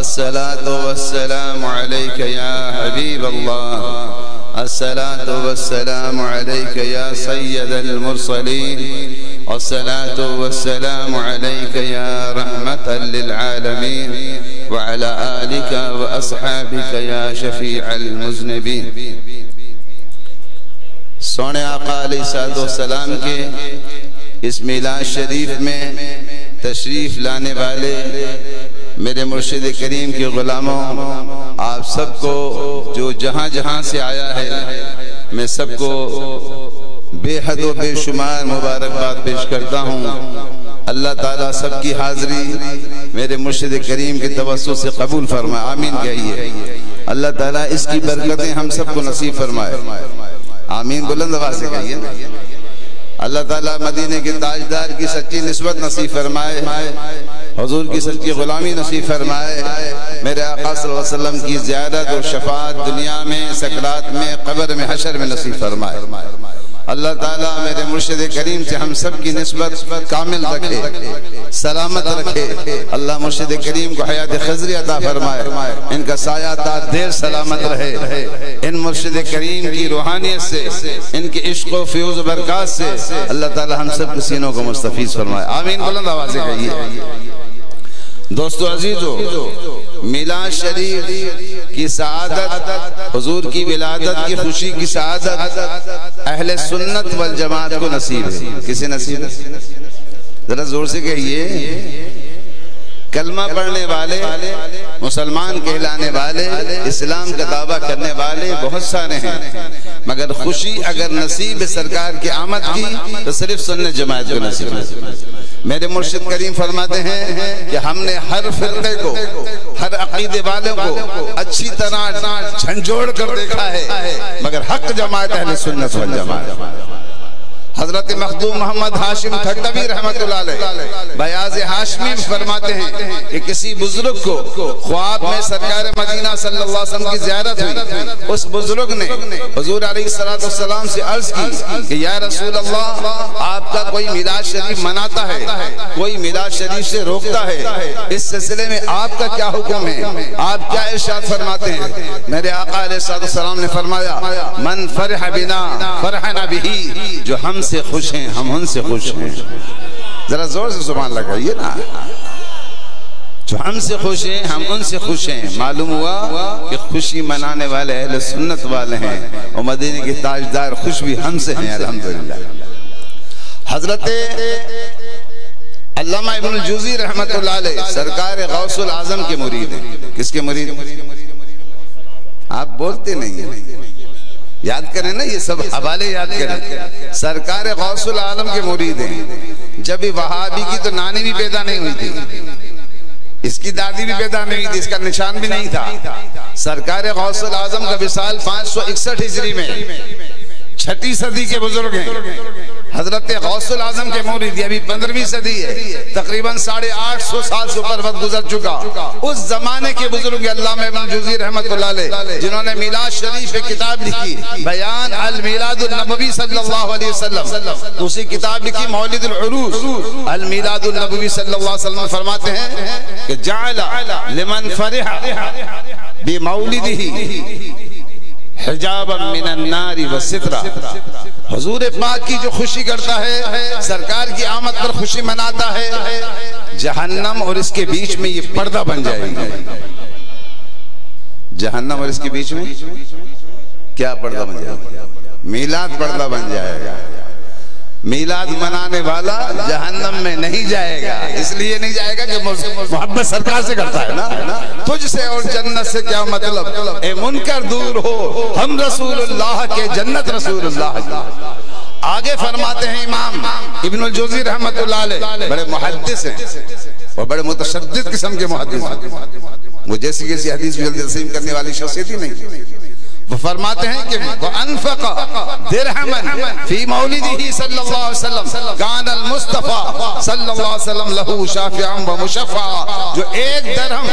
الصلاة والسلام عليك يا حبيب الله الصلاة والسلام عليك يا سيد المرسلين والصلاة والسلام عليك يا رحمة للعالمين وعلى آلك وأصحابك يا شفيع المذنبين. سونے آقا علیہ السلام کے اس میلاد شریف میں تشریف لانے والے میرے مرشد کریم کے غلاموں، آپ سب کو جو جہاں جہاں سے آیا ہے، میں سب کو بے حد و بے شمار مبارکباد پیش کرتا ہوں. اللہ تعالیٰ سب کی حاضری میرے مرشد کریم کے توسط سے قبول فرمائے. آمین کہیے. اللہ تعالیٰ اس کی برکتیں ہم سب کو نصیب فرمائے. آمین بلند آواز سے کہیے. اللہ تعالیٰ مدینے کے تاجدار کی سچی نسبت نصیب فرمائے، حضور کی سچی غلامی نصیب فرمائے، میرے آقا صلی اللہ علیہ وسلم کی زیارت اور شفاعت دنیا میں، سکرات میں، قبر میں، حشر میں نصیب فرمائے. اللہ تعالیٰ میرے مرشد کریم سے ہم سب کی نسبت کامل رکھے، سلامت رکھے. اللہ مرشد کریم کو حیات خضری عطا فرمائے، ان کا سایہ تا دیر سلامت رہے. ان مرشد کریم کی روحانیت سے، ان کے عشق و فیوز و برکات سے اللہ تعالیٰ ہم سب کے سینوں کو مستفیض فرمائے. آمین بلند آواز سے کہیے. دوستو عزیزو، میلاد شریف کی سعادت، حضور کی ولادت کی خوشی کی سعادت اہل سنت والجماعت کو نصیب ہے. کسے نصیب ہے؟ ذرا زور سے کہیے. کلمہ پڑھنے والے، مسلمان کہلانے والے، اسلام کا دعویٰ کرنے والے بہت سارے ہیں، مگر خوشی اگر نصیب سرکار کی آمد کی تو صرف سنت جماعت کو نصیب ہے. میرے مرشد کریم فرماتے ہیں کہ ہم نے ہر فرقے کو، ہر عقیدے والوں کو اچھی طرح جھنجھوڑ کر دیکھا ہے، مگر حق جماعت اہل سنت والجماعت. حضرت مخدوم محمد ہاشم تھٹوی رحمت اللہ علیہ بیاض ہاشمی فرماتے ہیں کہ کسی بزرگ کو خواب میں سرکار مدینہ صلی اللہ علیہ وسلم کی زیارت ہوئی. اس بزرگ نے حضور علیہ السلام سے عرض کی کہ یا رسول اللہ، آپ کا کوئی میلاد شریف مناتا ہے، کوئی میلاد شریف سے روکتا ہے، اس سلسلے میں آپ کا کیا حکم ہے؟ آپ کیا ارشاد فرماتے ہیں؟ میرے آقا علیہ السلام نے فرمایا من فرح بنا فرحنا بہی، جو ہم سے خوش ہیں ہم ان سے خوش ہیں. ذرا زور سے سبحان اللہ کہیے نا. جو ہم سے خوش ہیں ہم ان سے خوش ہیں. معلوم ہوا کہ خوشی منانے والے اہل سنت والے ہیں، اور مدینے کے تاجدار خوش بھی ہم سے ہیں الحمدللہ. حضرت علامہ ابن الجوزی رحمت اللہ علیہ سرکار غوث العظم کے مرید ہیں. کس کے مرید؟ آپ بولتے نہیں ہیں. یاد کریں نا، یہ سب حوالے یاد کریں. سرکار غوث العالم کے مرید ہیں. جب وہابی کی تو نانی بھی پیدا نہیں ہوئی تھی، اس کی دادی بھی پیدا نہیں ہوئی تھی، اس کا نشان بھی نہیں تھا. سرکار غوث العظم کا وصال 561 ہجری میں، 6 صدی کے بزرگ ہیں. حضرت غوث العظم کے مرید، ابھی 15ویں صدی ہے، تقریباً 850 سال سے اوپر وقت گزر چکا. اس زمانے کے بزرگ علامہ ابن الجوزی رحمت اللہ علیہ، جنہوں نے میلاد شریف ایک کتاب لکھی، بیان المیلاد النبوی صلی اللہ علیہ وسلم. اسی کتاب لکھی مولد العروس. المیلاد النبوی صلی اللہ علیہ وسلم فرماتے ہیں کہ جعل لمن فرح بمولدہ حجابا من النار والسترہ. حضور پاک کی جو خوشی کرتا ہے، سرکار کی آمد پر خوشی مناتا ہے، جہنم اور اس کے بیچ میں یہ پردہ بن جائے گی. جہنم اور اس کے بیچ میں کیا پردہ بن جائے گا؟ میلاد پردہ بن جائے گا. میلاد منانے والا جہنم میں نہیں جائے گا. اس لیے نہیں جائے گا کہ محبت سرکار سے کرتا ہے نا. تجھ سے اور جنت سے کیا مطلب، اے منکر دور ہو، ہم رسول اللہ کے جنت رسول اللہ. آگے فرماتے ہیں امام ابن الجوزی رحمت اللہ علیہ، بڑے محدث ہیں اور بڑے متشدد قسم کے محدث ہیں. وہ جیسی کسی حدیث کو جلدی تسلیم کرنے والی شخصیت ہی نہیں. وہ فرماتے ہیں کہ وَأَنفَقَ دِرْحَمًا فِي مَوْلِدِهِ صلی اللہ علیہ وسلم كَانَ الْمُصْطَفَى صلی اللہ علیہ وسلم لَهُ شَافِعًا وَمُشَفَّعًا. جو 1 درہم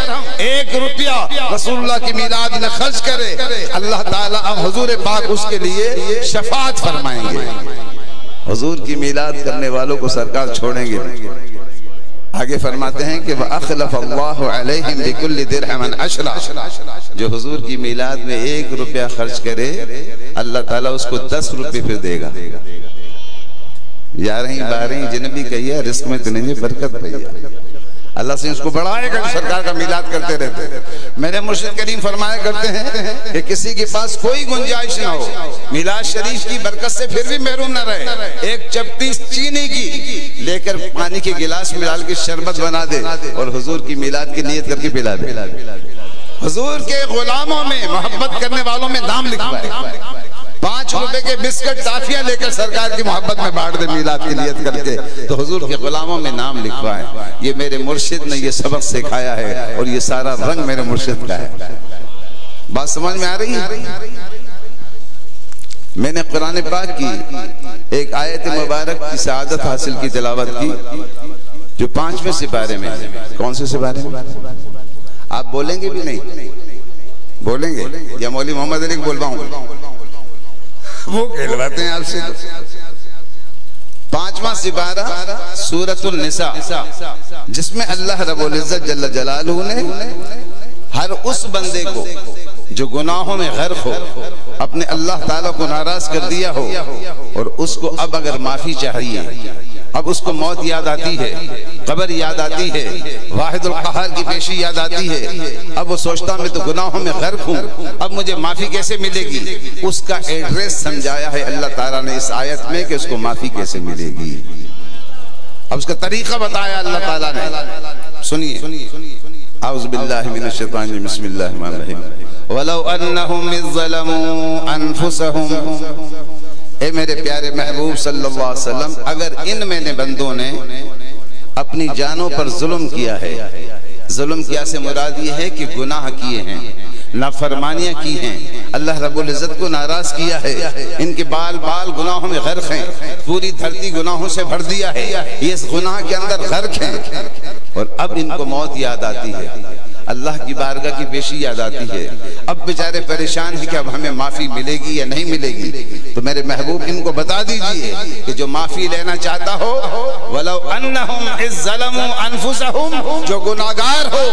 1 روپیہ رسول اللہ کی میلاد میں خرچ کرے، اللہ تعالیٰ حضور پاک اس کے لیے شفاعت فرمائیں گے. حضور کی میلاد کرنے والوں کو سرکار چھوڑیں گے. آگے فرماتے ہیں کہ وَأَخْلَفَ اللَّهُ عَلَيْهِمْ بِكُلِّ دِرْحَمًا عَشْرًا، جو حضور کی میلاد میں 1 روپیہ خرچ کرے اللہ تعالیٰ اس کو 10 روپے پھر دے گا۔ 11 12 جنہیں بھی کہیے رزق میں تو نہیں برکت پہیے، اللہ سے اس کو بڑھائے گا۔ سرکار کا میلاد کرتے رہتے، میرے مرشد کریم فرمایا کرتے ہیں کہ کسی کے پاس کوئی گنجائش نہ ہو میلاد شریف کی برکت سے پھر بھی محروم نہ رہے، 1 چپٹی چینی کی لے کر پانی کے گلاس میں ڈال کے شربت بنا دے اور حضور کی میلاد کی نیت کر کے پلا دے۔ حضور کے غلاموں میں محبت کرنے والوں میں نام لکھوائے، 5 روپے کے بسکٹ ٹافیاں لے کر سرکار کی محبت میں بانٹ دے میلاد کی نیت کر کے، تو حضور کے غلاموں میں نام لکھوائے۔ یہ میرے مرشد نے یہ سبق سکھایا ہے اور یہ سارا رنگ میرے مرشد کا ہے۔ بات سمجھ میں آ رہی ہے؟ میں نے قرآن پاک کی ایک آیت مبارک کی سعادت حاصل کی تلاوت کی جو 5ویں سپارے میں ہے۔ کون سے سپارے میں؟ آپ بولیں گے بھی نہیں؟ بولیں گے یا مولوی محمد علی کو بولواؤں؟ وہ کہلواتے ہیں آپ سے۔ 5واں سپارہ سورۃ النساء، جس میں اللہ رب العزت جل جلالہ نے ہر اس بندے کو جو گناہوں میں غرق ہو، اپنے اللہ تعالیٰ کو ناراض کر دیا ہو، اور اس کو اب اگر معافی چاہیے، اب اس کو موت یاد آتی ہے، قبر یاد آتی ہے، واحد القہار کی پیشی یاد آتی ہے، اب وہ سوچتا میں تو گناہوں میں غرق ہوں، اب مجھے معافی کیسے ملے گی؟ اس کا ایڈریس سمجھایا ہے اللہ تعالیٰ نے اس آیت میں کہ اس کو معافی کیسے ملے گی۔ اب اس کا طریقہ بتایا اللہ تعالیٰ نے، سنیے۔ اعوذ باللہ من الشیطان الرجیم، بسم اللہ الرحمن الرحیم۔ وَلَوْ أَنَّهُمْ إِذْ ظَلَمُوا أَنفُسَهُمْ، اے میرے پیارے محبوب صلی اللہ علیہ وسلم، اگر ان میں نے بندوں نے اپنی جانوں پر ظلم کیا ہے، ظلم کیا سے مراد یہ ہے کہ گناہ کیے ہیں، نافرمانیاں کی ہیں، اللہ رب العزت کو ناراض کیا ہے، ان کے بال بال گناہوں میں غرق ہیں، پوری دھرتی گناہوں سے بھر دیا ہے، یہ اس گناہ کے اندر غرق ہیں، اور اب ان کو موت یاد آتی ہے، اللہ کی بارگاہ کی پیشی یاد آتی ہے، اب بیچارے پریشان ہیں کہ اب ہمیں معافی ملے گی یا نہیں ملے گی۔ تو میرے محبوب ان کو بتا دیجئے کہ جو معافی لینا چاہتا ہو، وَلَوْ أَنَّهُمْ إِذْ ظَلَمُوا أَنفُسَهُمْ، جو گناہگار ہو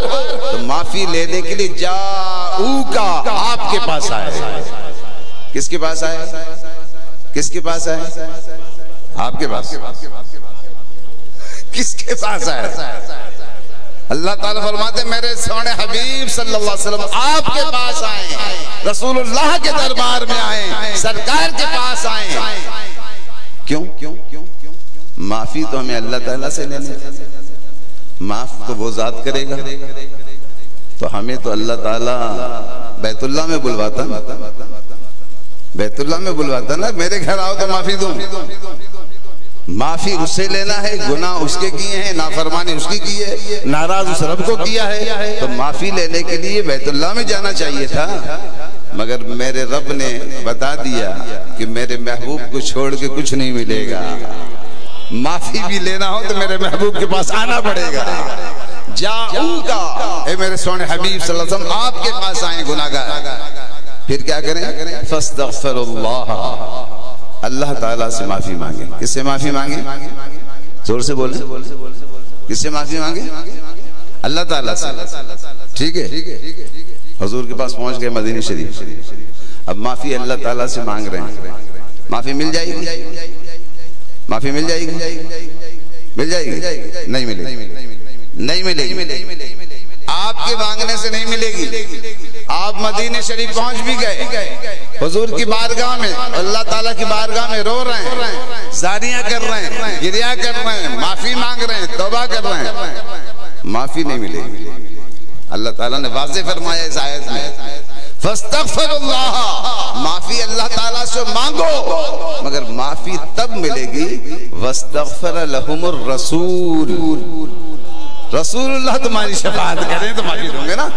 تو معافی لینے کے لیے جاؤکا، آپ کے پاس آئے۔ کس کے پاس آئے؟ کس کے پاس آئے؟ آپ کے پاس۔ کس کے پاس آئے؟ اللہ تعالیٰ فرماتے ہیں میرے سونے حبیب صلی اللہ علیہ وسلم آپ کے پاس آئیں، رسول اللہ کے دربار میں آئیں، سرکار کے پاس آئیں۔ کیوں؟ معافی تو ہمیں اللہ تعالیٰ سے لینے، معاف تو وہ ذات کرے گا، تو ہمیں تو اللہ تعالیٰ بیت اللہ میں بلواتا نا، بیت اللہ میں بلواتا نا، میرے گھر آؤ تو معافی دوں۔ معافی اس سے لینا ہے، گناہ اس کے کیے ہیں، نافرمانی اس کی کی ہے، ناراض اس رب کو کیا ہے، تو معافی لینے کے لیے بیت اللہ میں جانا چاہیے تھا، مگر میرے رب نے بتا دیا کہ میرے محبوب کو چھوڑ کے کچھ نہیں ملے گا، معافی بھی لینا ہو تو میرے محبوب کے پاس آنا پڑے گا۔ جاؤکا، اے میرے سونے حبیب صلی اللہ علیہ وسلم آپ کے پاس آئیں گناہگار، پھر کیا کریں؟ فاستغفر اللہ، اللہ تعالیٰ سے معافی مانگیں۔ کس سے معافی مانگیں؟ زور سے بولیں، کس سے معافی مانگیں؟ اللہ تعالیٰ سے، ٹھیک ہے؟ حضور کے پاس پہنچ گئے مدینہ شریف، اب معافی اللہ تعالیٰ سے مانگ رہے ہیں، معافی مل جائے گی؟ معافی مل جائے گی؟ مل جائے گی؟ نہیں ملے گی، نہیں ملے گی، آپ کے مانگنے سے نہیں ملے گی۔ آپ مدینہ شریف پہنچ بھی گئے، حضور کی بارگاہ میں، اللہ تعالیٰ کی بارگاہ میں رو رہے ہیں، زاریاں کر رہے ہیں، گریہ کر رہے ہیں، معافی مانگ رہے ہیں، توبہ کر رہے ہیں، معافی نہیں ملے گی۔ اللہ تعالیٰ نے واضح فرمایا اس آیت میں، فاستغفر اللہ، معافی اللہ تعالیٰ سے مانگو، مگر معافی تب ملے گی واستغفر لہم الرسول، رسول اللہ تمہاری شفاعت کریں تو معافی دوں گے نا۔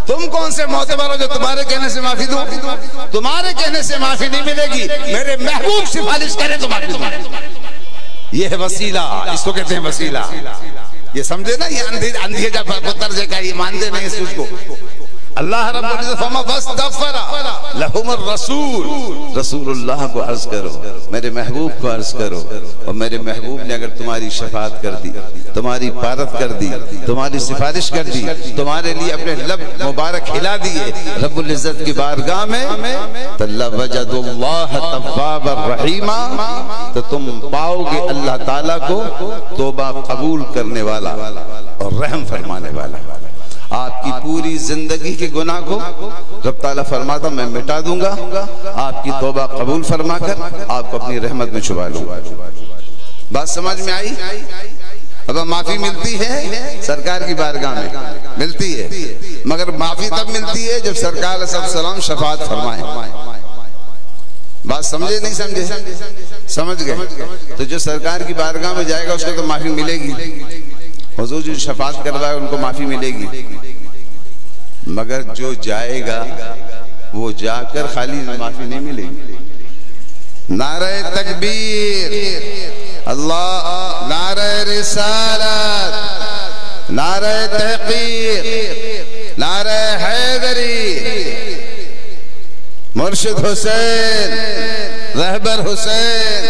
تم کون سے معتبر ہو جو تمہارے کہنے سے معافی دوں؟ تمہارے کہنے سے معافی نہیں ملے گی، میرے محبوب سفارش کرے تو معافی دوں۔ یہ ہے وسیلہ، اس کو کہتے ہیں وسیلہ۔ یہ سمجھے نا، یہ اندھے جا پتر سے کہا، یہ مانتے نہیں اس کو۔ اللہ رب العزت فما فاستغفر لہم الرسول، رسول اللہ کو عرض کرو، میرے محبوب کو عرض کرو، اور میرے محبوب نے اگر تمہاری شفاعت کر دی، تمہاری پارت کر دی، تمہاری سفارش کر دی، تمہارے لیے اپنے لب مبارک ہلا دیے رب العزت کی بارگاہ میں، وَجَدُوا اللَّهَ تَوَّابًا رَحِيمًا، تو تم پاؤ گے اللہ تعالیٰ کو توبہ قبول کرنے والا اور رحم فرمانے والا۔ آپ کی پوری زندگی کے گناہ کو رب تعالیٰ فرماتا میں مٹا دوں گا، آپ کی توبہ قبول فرما کر آپ کو اپنی رحمت میں چھپا لوں گا۔ بات سمجھ میں آئی؟ اب معافی ملتی ہے سرکار کی بارگاہ میں، ملتی ہے، مگر معافی تب ملتی ہے جب سرکار علیہ السلام شفاعت فرمائیں۔ بات سمجھے نہیں سمجھے؟ سمجھ گئے؟ تو جو سرکار کی بارگاہ میں جائے گا اس کو تو معافی ملے گی، حضور جو شفاعت کر رہا ہے ان کو معافی ملے گی، مگر جو جائے گا وہ جا کر خالی معافی نہیں ملے گی۔ نعرہ تکبیر اللہ، نعرہ رسالت، نعرہ تحقیق، نعرہ حیدری، مرشد حسین، رہبر حسین،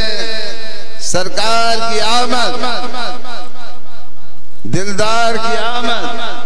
سرکار کی آمد، دلدار کی آمد،